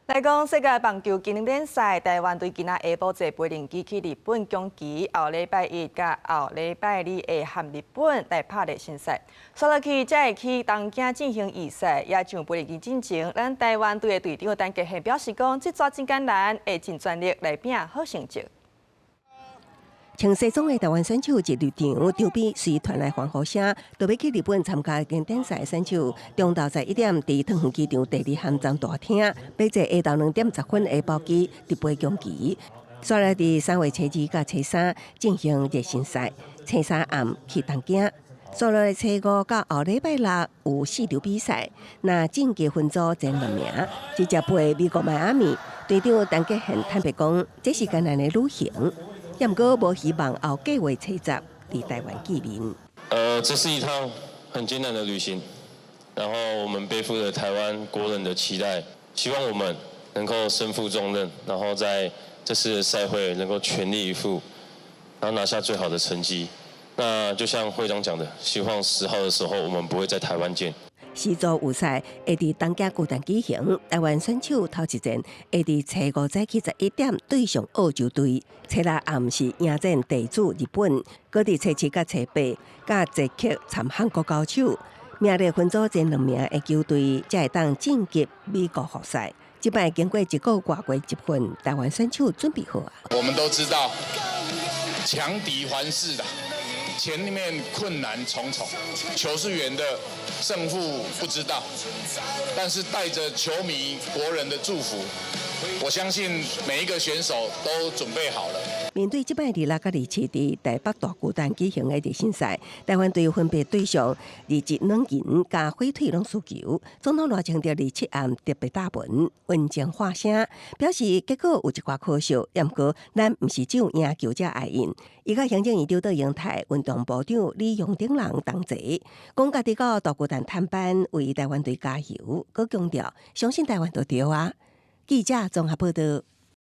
来讲世界棒球经典联赛，台湾队今仔下晡坐飞轮机去日本攻击，后礼拜一甲后礼拜二会和日本来拍热身赛。刷落去才会去东京进行预赛，也上飞轮机进前，咱台湾队的队长陈杰宪表示讲，这抓真艰难，会尽全力来拼好成绩。穿西装的台湾选手一入场，场边随传来欢呼声。要去日本参加经典赛的选手，中昼在1点伫桃园机场第2航站大厅，买坐下昼2点10分的包机直飞攻击。刷来伫3月初2甲初3进行热身赛，初3暗去东京。刷落初5到后礼拜6有4场比赛，那晋级分组前2名，直接飞美国迈阿密。队长陈杰宪坦白讲，这是艰难的旅行。也毋过无希望后计月初10伫台湾见面。这是一趟很艰难的旅行，然后我们背负着台湾国人的期待，希望我们能够身负重任，然后在这次的赛会能够全力以赴，然后拿下最好的成绩。那就像会长讲的，希望10号的时候我们不会在台湾见。四组预赛会伫东京巨蛋举行，台湾选手头一战会伫初5早起11点对上澳洲队，初6暗时迎战地主日本，搁伫初7甲初8甲捷克参韩国交手。名列分组前2名的球队才会当晋级美国复赛。即摆经过1个外国集训，台湾选手准备好啊！我们都知道，强敌环视的。前面困难重重，球是圆的，胜负不知道，但是带着球迷、国人的祝福，我相信每一个选手都准备好了。面对即摆2、6、甲27伫台北大巨蛋举行的热身赛，台湾队分别对上日冷银加火腿龙输球。总统赖清德27暗特别答问，温情话声，表示结果有一寡可惜，也毋过咱毋是只有赢球才爱赢。伊甲行政院长英泰、运动部长李永鼎人同齐，讲家己到大巨蛋探班，为台湾队加油。佮强调，相信台湾就对啊。记者综合报道。